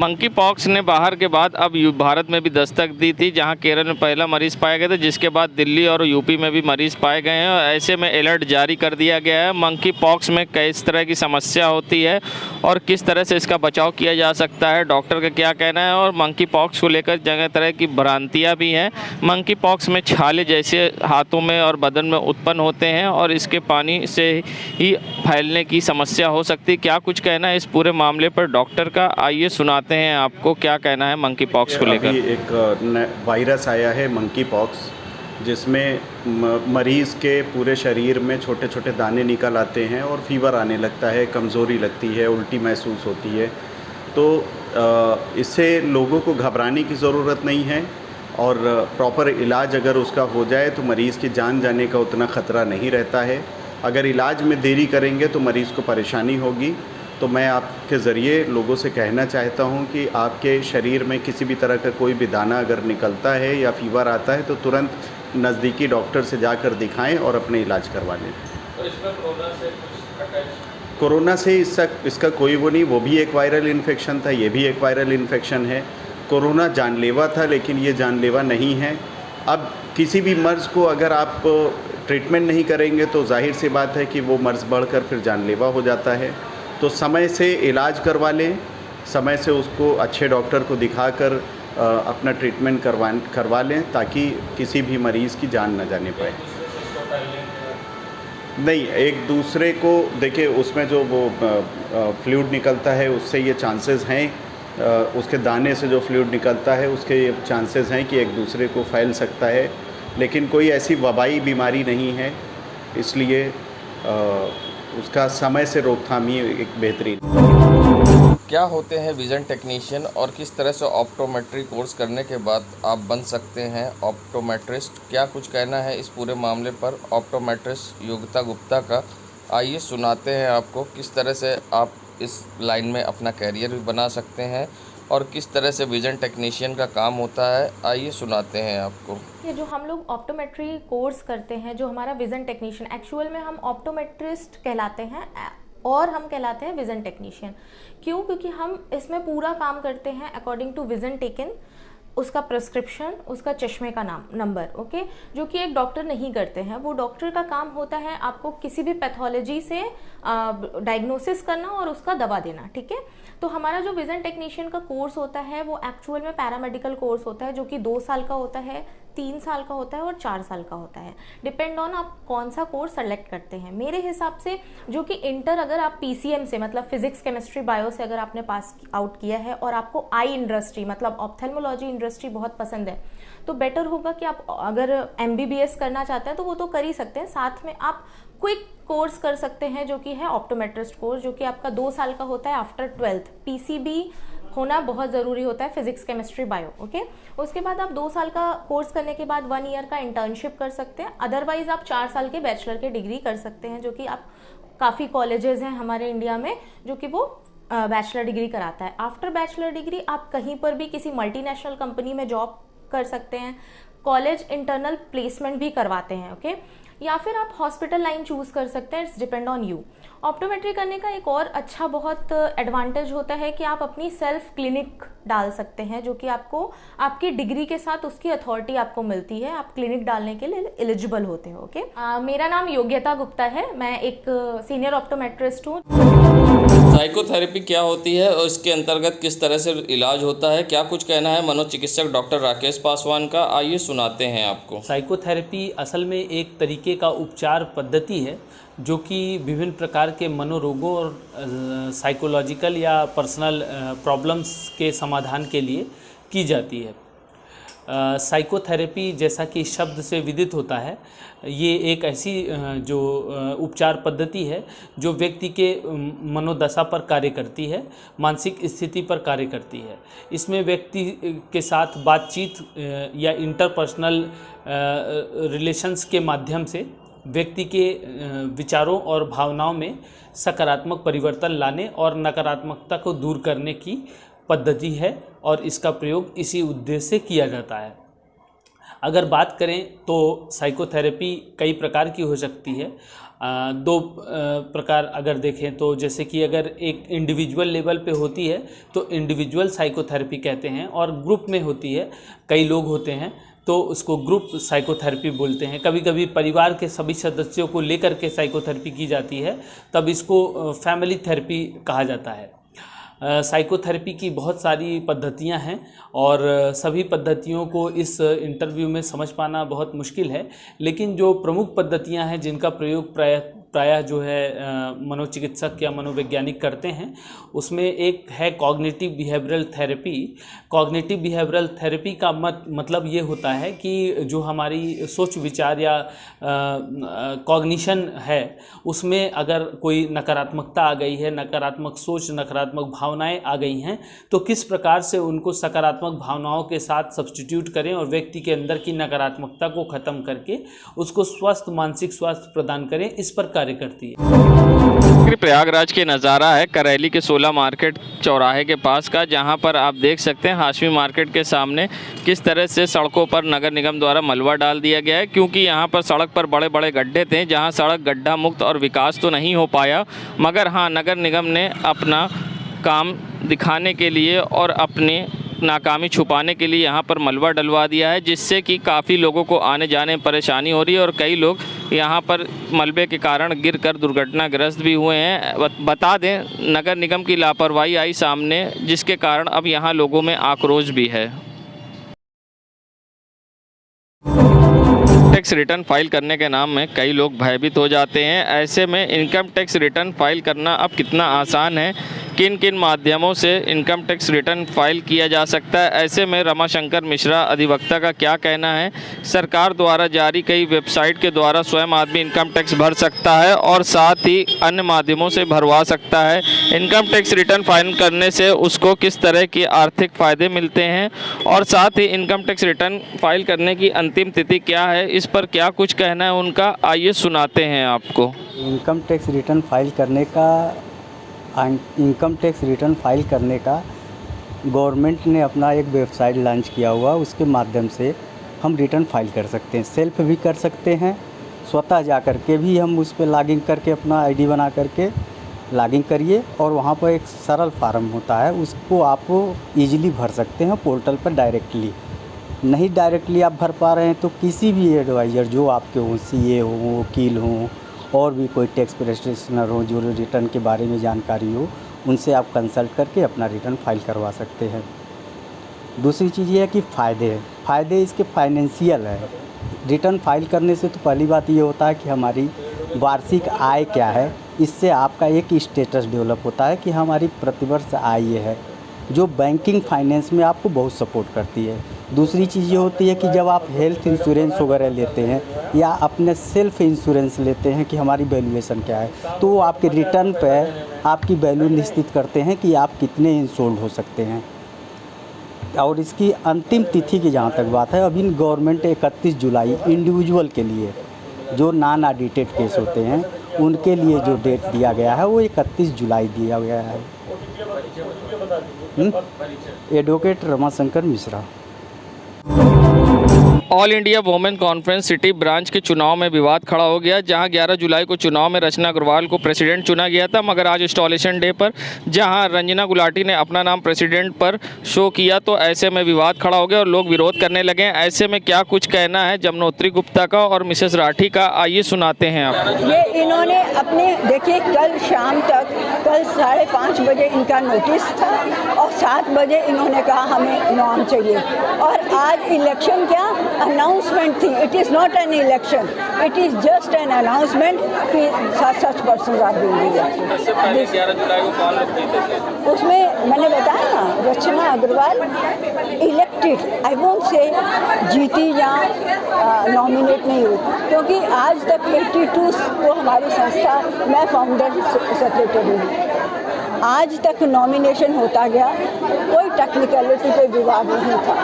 Monkey pox ने बाहर के बाद अब भारत में भी दस्तक दी थी, जहां केरल में पहला मरीज पाया गया था, जिसके बाद दिल्ली और यूपी में भी मरीज पाए गए हैं। ऐसे में अलर्ट जारी कर दिया गया है। मंकी पॉक्स में किस तरह की समस्या होती है और किस तरह से इसका बचाव किया जा सकता है, डॉक्टर का क्या कहना है, और मंकी पॉक्स को लेकर जगह तरह की भ्रांतियाँ भी हैं। मंकी पॉक्स में छाले जैसे हाथों में और बदन में उत्पन्न होते हैं और इसके पानी से ही फैलने की समस्या हो सकती है। क्या कुछ कहना है इस पूरे मामले पर डॉक्टर का, आइए सुनाते हैं आपको क्या कहना है मंकी पॉक्स को लेकर। एक वायरस आया है मंकी पॉक्स, जिसमें मरीज़ के पूरे शरीर में छोटे छोटे दाने निकल आते हैं और फीवर आने लगता है, कमज़ोरी लगती है, उल्टी महसूस होती है। तो इससे लोगों को घबराने की ज़रूरत नहीं है और प्रॉपर इलाज अगर उसका हो जाए तो मरीज़ की जान जाने का उतना ख़तरा नहीं रहता है। अगर इलाज में देरी करेंगे तो मरीज़ को परेशानी होगी। तो मैं आपके ज़रिए लोगों से कहना चाहता हूं कि आपके शरीर में किसी भी तरह का कोई भी दाना अगर निकलता है या फीवर आता है तो तुरंत नज़दीकी डॉक्टर से जाकर दिखाएं और अपने इलाज करवा लें। तो इसमें कोरोना से कुछ अटैच? कोरोना से इसका कोई वो नहीं, वो भी एक वायरल इन्फेक्शन था, ये भी एक वायरल इन्फेक्शन है। कोरोना जानलेवा था लेकिन ये जानलेवा नहीं है। अब किसी भी मर्ज़ को अगर आप ट्रीटमेंट नहीं करेंगे तो जाहिर सी बात है कि वो मर्ज़ बढ़कर फिर जानलेवा हो जाता है। तो समय से इलाज करवा लें, समय से उसको अच्छे डॉक्टर को दिखाकर अपना ट्रीटमेंट करवा लें ताकि किसी भी मरीज़ की जान न जाने पाए। नहीं, एक दूसरे को देखिए, उसमें जो वो फ्लूइड निकलता है उससे ये चांसेस हैं, उसके दाने से जो फ्लूइड निकलता है उसके ये चांसेस हैं कि एक दूसरे को फैल सकता है, लेकिन कोई ऐसी वबाई बीमारी नहीं है, इसलिए उसका समय से रोकथाम ही एक बेहतरीन। क्या होते हैं विज़न टेक्नीशियन और किस तरह से ऑप्टोमेट्री कोर्स करने के बाद आप बन सकते हैं ऑप्टोमेट्रिस्ट? क्या कुछ कहना है इस पूरे मामले पर ऑप्टोमेट्रिस्ट योगिता गुप्ता का, आइए सुनाते हैं आपको किस तरह से आप इस लाइन में अपना कैरियर भी बना सकते हैं और किस तरह से विज़न टेक्नीशियन का काम होता है, आइए सुनाते हैं आपको। ये जो हम लोग ऑप्टोमेट्री कोर्स करते हैं, जो हमारा विज़न टेक्नीशियन, एक्चुअल में हम ऑप्टोमेट्रिस्ट कहलाते हैं और हम कहलाते हैं विज़न टेक्नीशियन। क्यों? क्योंकि हम इसमें पूरा काम करते हैं अकॉर्डिंग टू विज़न टेकन, उसका प्रिस्क्रिप्शन, उसका चश्मे का नंबर, ओके, जो कि एक डॉक्टर नहीं करते हैं। वो डॉक्टर का काम होता है आपको किसी भी पैथोलॉजी से डायग्नोसिस करना और उसका दवा देना, ठीक है। तो हमारा जो विज़न टेक्नीशियन का कोर्स होता है वो एक्चुअल में पैरामेडिकल कोर्स होता है, जो कि 2 साल का होता है, 3 साल का होता है और 4 साल का होता है, डिपेंड ऑन आप कौन सा कोर्स सेलेक्ट करते हैं। मेरे हिसाब से जो कि इंटर अगर आप पीसीएम से, मतलब फिजिक्स केमिस्ट्री बायो से अगर आपने पास आउट किया है और आपको आई इंडस्ट्री मतलब ऑप्थेल्मोलॉजी इंडस्ट्री बहुत पसंद है, तो बेटर होगा कि आप अगर एमबीबीएस करना चाहते हैं तो वो तो कर ही सकते हैं, साथ में आप क्विक कोर्स कर सकते हैं जो कि है ऑप्टोमेट्रिस्ट कोर्स, जो कि आपका 2 साल का होता है आफ्टर 12th। पीसीबी होना बहुत ज़रूरी होता है, फिजिक्स केमिस्ट्री बायो, ओके। उसके बाद आप 2 साल का कोर्स करने के बाद 1 ईयर का इंटर्नशिप कर सकते हैं। अदरवाइज आप 4 साल के बैचलर के डिग्री कर सकते हैं, जो कि आप काफ़ी कॉलेजेस हैं हमारे इंडिया में जो कि वो बैचलर डिग्री कराता है। आफ्टर बैचलर डिग्री आप कहीं पर भी किसी मल्टीनेशनल कंपनी में जॉब कर सकते हैं, कॉलेज इंटरनल प्लेसमेंट भी करवाते हैं, ओके, या फिर आप हॉस्पिटल लाइन चूज कर सकते हैं, it's depend on you. Optometry करने का एक और अच्छा बहुत एडवांटेज होता है कि आप अपनी सेल्फ क्लिनिक डाल सकते हैं, जो कि आपको आपकी डिग्री के साथ उसकी अथॉरिटी आपको मिलती है, आप क्लिनिक डालने के लिए एलिजिबल होते हो, ओके। मेरा नाम योगिता गुप्ता है, मैं एक सीनियर ऑप्टोमेट्रिस्ट हूँ। साइकोथेरेपी क्या होती है और इसके अंतर्गत किस तरह से इलाज होता है, क्या कुछ कहना है मनोचिकित्सक डॉक्टर राकेश पासवान का, आइए सुनाते हैं आपको। साइकोथेरेपी असल में एक तरीके का उपचार पद्धति है जो कि विभिन्न प्रकार के मनोरोगों और साइकोलॉजिकल या पर्सनल प्रॉब्लम्स के समाधान के लिए की जाती है। साइकोथेरेपी जैसा कि शब्द से विदित होता है, ये एक ऐसी जो उपचार पद्धति है जो व्यक्ति के मनोदशा पर कार्य करती है, मानसिक स्थिति पर कार्य करती है। इसमें व्यक्ति के साथ बातचीत या इंटरपर्सनल रिलेशंस के माध्यम से व्यक्ति के विचारों और भावनाओं में सकारात्मक परिवर्तन लाने और नकारात्मकता को दूर करने की पद्धति है और इसका प्रयोग इसी उद्देश्य से किया जाता है। अगर बात करें तो साइकोथेरेपी कई प्रकार की हो सकती है। दो प्रकार अगर देखें तो जैसे कि अगर एक इंडिविजुअल लेवल पे होती है तो इंडिविजुअल साइकोथेरेपी कहते हैं, और ग्रुप में होती है, कई लोग होते हैं तो उसको ग्रुप साइकोथेरेपी बोलते हैं। कभी कभी परिवार के सभी सदस्यों को लेकर के साइकोथेरेपी की जाती है, तब इसको फैमिली थेरेपी कहा जाता है। साइकोथेरेपी की बहुत सारी पद्धतियां हैं और सभी पद्धतियों को इस इंटरव्यू में समझ पाना बहुत मुश्किल है, लेकिन जो प्रमुख पद्धतियां हैं जिनका प्रयोग प्रायः जो है मनोचिकित्सक या मनोवैज्ञानिक करते हैं, उसमें एक है cognitive behavioural therapy. Cognitive behavioural therapy का मतलब ये होता है कि जो हमारी सोच विचार या कॉग्निशन है उसमें अगर कोई नकारात्मकता आ गई है, नकारात्मक सोच, नकारात्मक भावनाएं आ गई हैं, तो किस प्रकार से उनको सकारात्मक भावनाओं के साथ सब्स्टिट्यूट करें और व्यक्ति के अंदर की नकारात्मकता को ख़त्म करके उसको स्वस्थ मानसिक स्वास्थ्य प्रदान करें, इस पर कार्य करती है। प्रयागराज के नज़ारा है करैली के 16 मार्केट चौराहे के पास का, जहां पर आप देख सकते हैं हाशमी मार्केट के सामने किस तरह से सड़कों पर नगर निगम द्वारा मलबा डाल दिया गया है, क्योंकि यहां पर सड़क पर बड़े बड़े गड्ढे थे, जहां सड़क गड्ढा मुक्त और विकास तो नहीं हो पाया, मगर हाँ नगर निगम ने अपना काम दिखाने के लिए और अपने नाकामी छुपाने के लिए यहाँ पर मलबा डलवा दिया है, जिससे कि काफ़ी लोगों को आने जाने में परेशानी हो रही है और कई लोग यहाँ पर मलबे के कारण गिरकर दुर्घटनाग्रस्त भी हुए हैं। बता दें नगर निगम की लापरवाही आई सामने, जिसके कारण अब यहाँ लोगों में आक्रोश भी है। टैक्स रिटर्न फाइल करने के नाम में कई लोग भयभीत हो जाते हैं। ऐसे में इनकम टैक्स रिटर्न फाइल करना अब कितना आसान है, किन किन माध्यमों से इनकम टैक्स रिटर्न फाइल किया जा सकता है, ऐसे में रमाशंकर मिश्रा अधिवक्ता का क्या कहना है। सरकार द्वारा जारी कई वेबसाइट के द्वारा स्वयं आदमी इनकम टैक्स भर सकता है और साथ ही अन्य माध्यमों से भरवा सकता है। इनकम टैक्स रिटर्न फाइल करने से उसको किस तरह के आर्थिक फ़ायदे मिलते हैं और साथ ही इनकम टैक्स रिटर्न फाइल करने की अंतिम तिथि क्या है, इस पर क्या कुछ कहना है उनका, आइए सुनाते हैं आपको। इनकम टैक्स रिटर्न फाइल करने का गवर्नमेंट ने अपना एक वेबसाइट लॉन्च किया हुआ, उसके माध्यम से हम रिटर्न फाइल कर सकते हैं। सेल्फ भी कर सकते हैं, स्वतः जा कर के भी हम उस पर लॉगिन करके अपना आईडी बना करके लॉगिन करिए और वहाँ पर एक सरल फार्म होता है, उसको आप इजीली भर सकते हैं पोर्टल पर डायरेक्टली। नहीं डायरेक्टली आप भर पा रहे हैं तो किसी भी एडवाइज़र जो आपके हों, सीए हो, वकील हों और भी कोई टैक्स प्रैक्टिशनर हो जो रिटर्न के बारे में जानकारी हो, उनसे आप कंसल्ट करके अपना रिटर्न फाइल करवा सकते हैं। दूसरी चीज़ ये है कि फ़ायदे इसके फाइनेंशियल है। रिटर्न फाइल करने से तो पहली बात ये होता है कि हमारी वार्षिक आय क्या है, इससे आपका एक स्टेटस डेवलप होता है कि हमारी प्रतिवर्ष आय ये है, जो बैंकिंग फाइनेंस में आपको बहुत सपोर्ट करती है। दूसरी चीज़ ये होती है कि जब आप हेल्थ इंश्योरेंस वगैरह लेते हैं या अपने सेल्फ इंश्योरेंस लेते हैं कि हमारी वैल्यूएशन क्या है, तो वो आपके रिटर्न पर आपकी वैल्यू निश्चित करते हैं कि आप कितने इंश्योर्ड हो सकते हैं। और इसकी अंतिम तिथि की जहाँ तक बात है, अभी गवर्नमेंट 31 जुलाई इंडिविजुअल के लिए जो नॉन ऑडिटेड केस होते हैं उनके लिए जो डेट दिया गया है वो 31 जुलाई दिया गया है। Advocate Ramashankar Mishra. All India women conference city branch के चुनाव में विवाद खड़ा हो गया, जहां 11 जुलाई को चुनाव में रचना अग्रवाल को प्रेसिडेंट चुना गया था, मगर आज इंस्टॉलेशन डे पर जहां रंजना गुलाटी ने अपना नाम प्रेसिडेंट पर शो किया तो ऐसे में विवाद खड़ा हो गया और लोग विरोध करने लगे। ऐसे में क्या कुछ कहना है जमुनोत्री गुप्ता का और मिसेस राठी का, आइए सुनाते हैं आप। ये इन्होंने अपने देखिए कल शाम तक, कल 5:30 बजे इनका नोटिस था और 7 बजे इन्होंने कहा हमें नाम चाहिए, और आज इलेक्शन क्या अनाउंसमेंट थी। It is not an election, it is just an announcement कि such person are being elected. उसमें मैंने बताया ना, Rachna Agarwal elected, I won't say जीती या नॉमिनेट नहीं हुई, क्योंकि आज तक 82 को हमारी संस्था, मैं फाउंडर सेक्रेटरी हूँ, आज तक नॉमिनेशन होता गया, कोई टेक्निकलिटी पे विवाद नहीं था।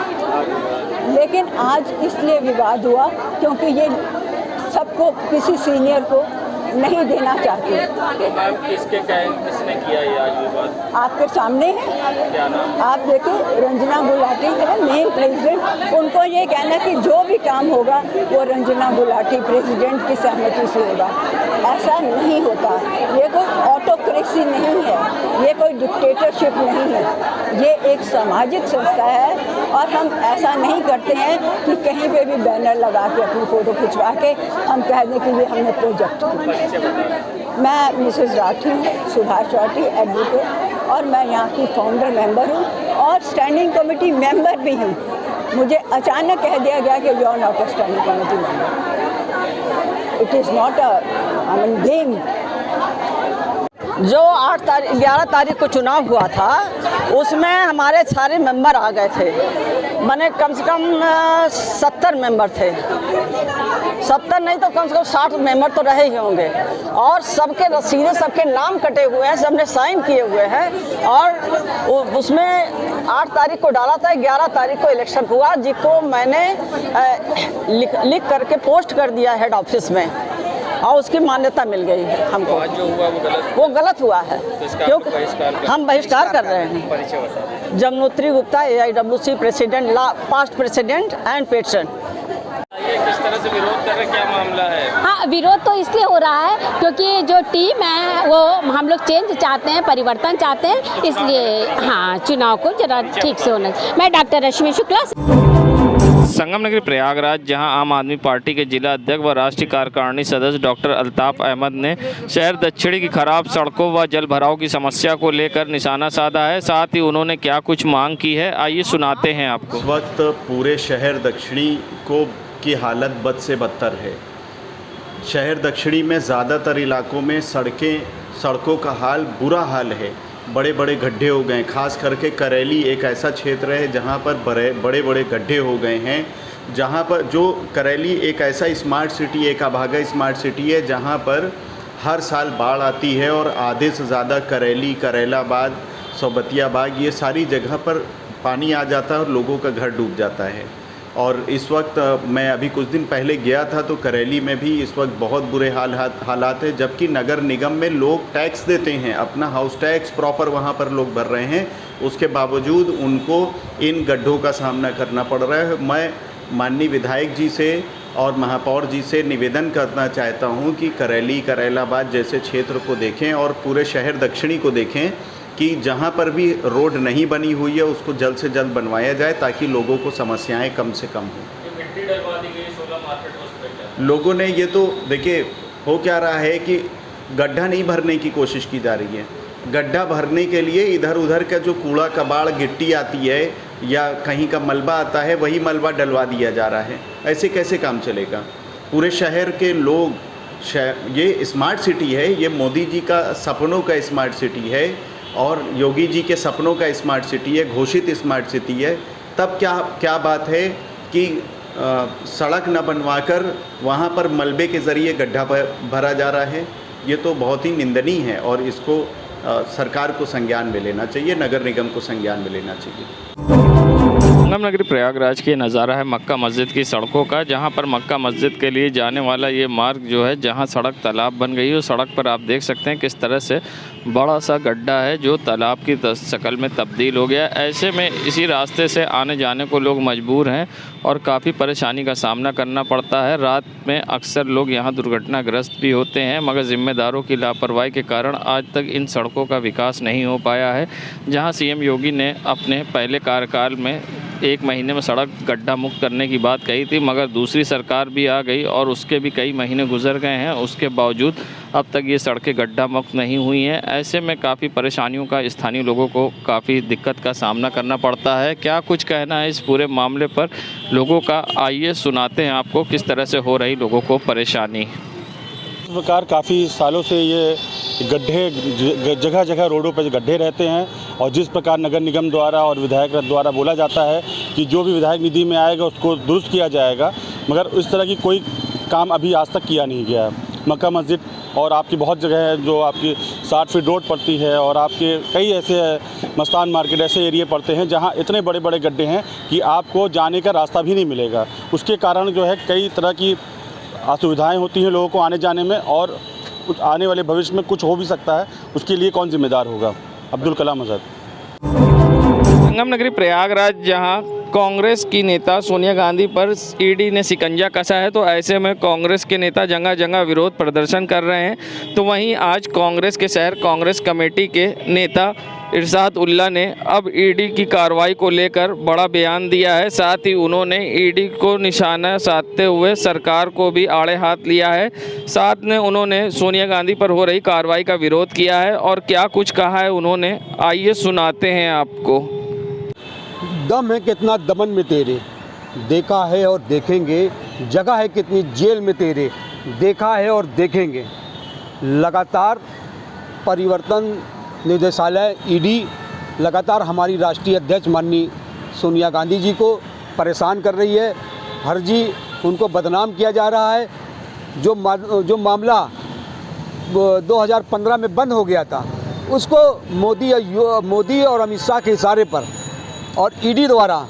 लेकिन आज इसलिए विवाद हुआ क्योंकि ये सबको, किसी सीनियर को नहीं देना चाहती। किसने किया ये आज ये बात? आपके सामने है, क्या नाम? आप देखिए, रंजना गुलाटी है मेन प्रेसिडेंट। उनको ये कहना कि जो भी काम होगा वो रंजना गुलाटी प्रेसिडेंट की सहमति से होगा। ऐसा नहीं होता। ये कोई ऑटोक्रेसी नहीं है, ये कोई डिक्टेटरशिप नहीं है, ये एक सामाजिक संस्था है। और हम ऐसा नहीं करते हैं कि कहीं पे भी बैनर लगा के अपनी फ़ोटो खिंचवा के हम कह दें कि ये हमने प्रोजेक्ट किया। मैं मिसेस राठी हूँ, सुभाष राठी एडवोकेट, और मैं यहाँ की फाउंडर मेंबर हूँ और स्टैंडिंग कमेटी मेंबर भी हूँ। मुझे अचानक कह दिया गया कि you are not a standing committee member. It is not a game. जो 11 तारीख को चुनाव हुआ था उसमें हमारे सारे मेंबर आ गए थे, माने कम से कम 70 मेंबर थे। 70 नहीं तो कम से कम 60 मेंबर तो रहे ही होंगे। और सबके रसीदे, सबके नाम कटे हुए हैं, सबने साइन किए हुए हैं। और उसमें 8 तारीख को डाला था, 11 तारीख को इलेक्शन हुआ, जिसको मैंने लिख करके पोस्ट कर दिया हेड ऑफिस में, और उसकी मान्यता मिल गई है हमको। आज जो हुआ वो गलत हुआ है, क्योंकि हम बहिष्कार कर रहे हैं। Jamunotri Gupta, AIWC president, past president and patron. ये किस तरह से विरोध कर रहे, क्या मामला है? हाँ, विरोध तो इसलिए हो रहा है क्योंकि जो टीम है वो हम लोग चेंज चाहते हैं, परिवर्तन चाहते हैं, इसलिए हाँ चुनाव को जरा ठीक से होना। मैं डॉक्टर रश्मि शुक्ला, संगम नगरी प्रयागराज, जहां आम आदमी पार्टी के जिला अध्यक्ष व राष्ट्रीय कार्यकारिणी सदस्य डॉक्टर अल्ताफ अहमद ने शहर दक्षिणी की खराब सड़कों व जल भराव की समस्या को लेकर निशाना साधा है। साथ ही उन्होंने क्या कुछ मांग की है, आइए सुनाते हैं आपको। इस वक्त पूरे शहर दक्षिणी की हालत बद से बदतर है। शहर दक्षिणी में ज़्यादातर इलाकों में सड़कों का हाल बुरा हाल है। बड़े बड़े गड्ढे हो गए, खास करके करेली एक ऐसा क्षेत्र है जहाँ पर बड़े बड़े गड्ढे हो गए हैं। जहाँ पर जो करेली एक ऐसा स्मार्ट सिटी, एक अभागा स्मार्ट सिटी है जहाँ पर हर साल बाढ़ आती है और आधे से ज़्यादा करेली, करेलाबाद, सोबतियाबाग, ये सारी जगह पर पानी आ जाता है और लोगों का घर डूब जाता है। और इस वक्त मैं अभी कुछ दिन पहले गया था तो करेली में भी इस वक्त बहुत बुरे हालात हैं, जबकि नगर निगम में लोग टैक्स देते हैं, अपना हाउस टैक्स प्रॉपर वहाँ पर लोग भर रहे हैं, उसके बावजूद उनको इन गड्ढों का सामना करना पड़ रहा है। मैं माननीय विधायक जी से और महापौर जी से निवेदन करना चाहता हूँ कि करेली, करेलाबाद जैसे क्षेत्र को देखें और पूरे शहर दक्षिणी को देखें कि जहाँ पर भी रोड नहीं बनी हुई है उसको जल्द से जल्द बनवाया जाए ताकि लोगों को समस्याएं कम से कम हो। मिट्टी डलवा दी गई 16 मार्केट हॉस्पिटल। लोगों ने ये तो देखिए, हो क्या रहा है कि गड्ढा नहीं भरने की कोशिश की जा रही है। गड्ढा भरने के लिए इधर उधर का जो कूड़ा कबाड़, गिट्टी आती है या कहीं का मलबा आता है, वही मलबा डलवा दिया जा रहा है। ऐसे कैसे काम चलेगा? पूरे शहर के लोग, ये स्मार्ट सिटी है, ये मोदी जी का सपनों का स्मार्ट सिटी है और योगी जी के सपनों का स्मार्ट सिटी है, घोषित स्मार्ट सिटी है। तब क्या बात है कि सड़क न बनवाकर वहाँ पर मलबे के ज़रिए गड्ढा भरा जा रहा है। ये तो बहुत ही निंदनीय है और इसको सरकार को संज्ञान में लेना चाहिए, नगर निगम को संज्ञान में लेना चाहिए। संगम नगरी प्रयागराज की नज़ारा है मक्का मस्जिद की सड़कों का, जहां पर मक्का मस्जिद के लिए जाने वाला ये मार्ग जो है, जहां सड़क तालाब बन गई है, उस सड़क पर आप देख सकते हैं किस तरह से बड़ा सा गड्ढा है जो तालाब की शक्ल में तब्दील हो गया। ऐसे में इसी रास्ते से आने जाने को लोग मजबूर हैं और काफ़ी परेशानी का सामना करना पड़ता है। रात में अक्सर लोग यहाँ दुर्घटनाग्रस्त भी होते हैं, मगर ज़िम्मेदारों की लापरवाही के कारण आज तक इन सड़कों का विकास नहीं हो पाया है। जहाँ CM योगी ने अपने पहले कार्यकाल में 1 महीने में सड़क गड्ढा मुक्त करने की बात कही थी, मगर दूसरी सरकार भी आ गई और उसके भी कई महीने गुजर गए हैं, उसके बावजूद अब तक ये सड़कें गड्ढा मुक्त नहीं हुई हैं। ऐसे में काफ़ी परेशानियों का स्थानीय लोगों को काफ़ी दिक्कत का सामना करना पड़ता है। क्या कुछ कहना है इस पूरे मामले पर लोगों का, आइए सुनाते हैं आपको किस तरह से हो रही लोगों को परेशानी। इस प्रकार काफ़ी सालों से ये गड्ढे जगह जगह रोडों पर गड्ढे रहते हैं और जिस प्रकार नगर निगम द्वारा और विधायक द्वारा बोला जाता है कि जो भी विधायक निधि में आएगा उसको दुरुस्त किया जाएगा, मगर इस तरह की कोई काम अभी आज तक किया नहीं गया है। मक्का मस्जिद और आपकी बहुत जगह है जो आपकी 60 फीट रोड पड़ती है और आपके कई ऐसे मस्तान मार्केट ऐसे एरिए पड़ते हैं जहां इतने बड़े बड़े गड्ढे हैं कि आपको जाने का रास्ता भी नहीं मिलेगा। उसके कारण जो है कई तरह की असुविधाएं होती हैं लोगों को आने जाने में और कुछ आने वाले भविष्य में कुछ हो भी सकता है, उसके लिए कौन जिम्मेदार होगा? अब्दुल कलाम आज़ाद। संगम नगरी प्रयागराज जहां कांग्रेस की नेता सोनिया गांधी पर ईडी ने शिकंजा कसा है, तो ऐसे में कांग्रेस के नेता जगह जगह विरोध प्रदर्शन कर रहे हैं। तो वहीं आज कांग्रेस के शहर कांग्रेस कमेटी के नेता इरशाद उल्ला ने अब ईडी की कार्रवाई को लेकर बड़ा बयान दिया है। साथ ही उन्होंने ईडी को निशाना साधते हुए सरकार को भी आड़े हाथ लिया है। साथ में उन्होंने सोनिया गांधी पर हो रही कार्रवाई का विरोध किया है और क्या कुछ कहा है उन्होंने, आइए सुनाते हैं आपको। दम है कितना दमन में तेरे, देखा है और देखेंगे, जगह है कितनी जेल में तेरे, देखा है और देखेंगे। लगातार परिवर्तन निदेशालय ईडी लगातार हमारी राष्ट्रीय अध्यक्ष माननीय सोनिया गांधी जी को परेशान कर रही है। फर्जी उनको बदनाम किया जा रहा है। जो मामला 2015 में बंद हो गया था, उसको मोदी और अमित शाह के इशारे पर और ईडी द्वारा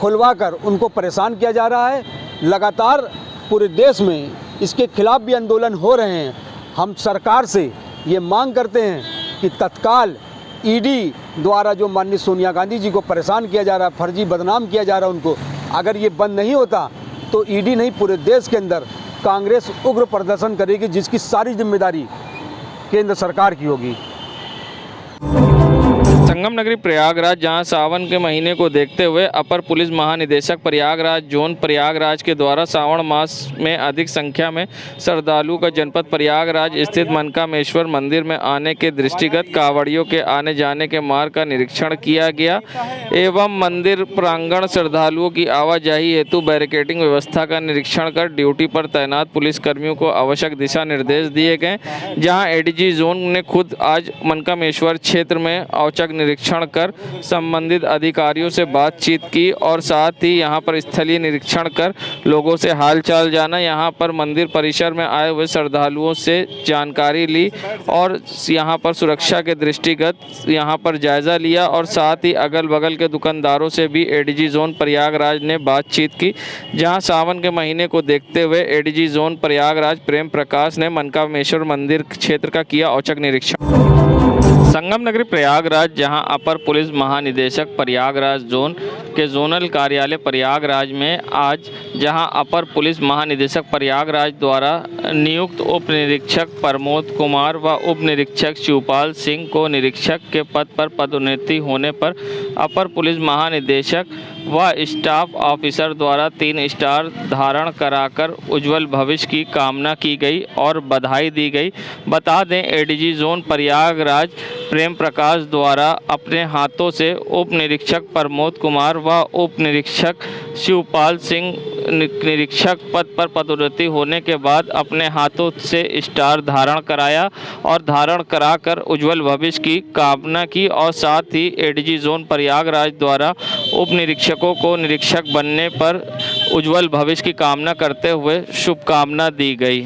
खुलवाकर उनको परेशान किया जा रहा है। लगातार पूरे देश में इसके खिलाफ भी आंदोलन हो रहे हैं। हम सरकार से ये मांग करते हैं कि तत्काल ईडी द्वारा जो माननीय सोनिया गांधी जी को परेशान किया जा रहा है, फर्जी बदनाम किया जा रहा है उनको, अगर ये बंद नहीं होता तो ईडी नहीं पूरे देश के अंदर कांग्रेस उग्र प्रदर्शन करेगी, जिसकी सारी जिम्मेदारी केंद्र सरकार की होगी। संगम नगरी प्रयागराज जहां सावन के महीने को देखते हुए अपर पुलिस महानिदेशक प्रयागराज जोन प्रयागराज के द्वारा सावन मास में अधिक संख्या में श्रद्धालुओं का जनपद प्रयागराज स्थित मनकामेश्वर मंदिर में आने के दृष्टिगत कांवड़ियों के आने जाने के मार्ग का निरीक्षण किया गया एवं मंदिर प्रांगण श्रद्धालुओं की आवाजाही हेतु बैरिकेडिंग व्यवस्था का निरीक्षण कर ड्यूटी पर तैनात पुलिसकर्मियों को आवश्यक दिशा निर्देश दिए गए। जहां एडीजी जोन ने खुद आज मनकामेश्वर क्षेत्र में औचक निरीक्षण कर संबंधित अधिकारियों से बातचीत की और साथ ही यहां पर स्थलीय निरीक्षण कर लोगों से हालचाल जाना, यहां पर मंदिर परिसर में आए हुए श्रद्धालुओं से जानकारी ली और यहां पर सुरक्षा के दृष्टिगत यहां पर जायजा लिया और साथ ही अगल बगल के दुकानदारों से भी एडीजी जोन प्रयागराज ने बातचीत की। जहां सावन के महीने को देखते हुए एडीजी जोन प्रयागराज प्रेम प्रकाश ने मनकामेश्वर मंदिर क्षेत्र का किया औचक निरीक्षण। संगम नगरी प्रयागराज जहां अपर पुलिस महानिदेशक प्रयागराज जोन के जोनल कार्यालय प्रयागराज में आज जहां अपर पुलिस महानिदेशक प्रयागराज द्वारा नियुक्त उप निरीक्षक प्रमोद कुमार व उप निरीक्षक शिवपाल सिंह को निरीक्षक के पद पर पदोन्नति होने पर अपर पुलिस महानिदेशक व स्टाफ ऑफिसर द्वारा 3 स्टार धारण कराकर उज्जवल भविष्य की कामना की गई और बधाई दी गई। बता दें एडीजी जोन प्रयागराज प्रेम प्रकाश द्वारा अपने हाथों से उप निरीक्षक प्रमोद कुमार व उप निरीक्षक शिवपाल सिंह निरीक्षक पद पर पदोन्नति होने के बाद अपने हाथों से स्टार धारण कराया और धारण कराकर उज्जवल भविष्य की कामना की और साथ ही एडीजी जोन प्रयागराज द्वारा उप निरीक्षकों को निरीक्षक बनने पर उज्जवल भविष्य की कामना करते हुए शुभकामना दी गई।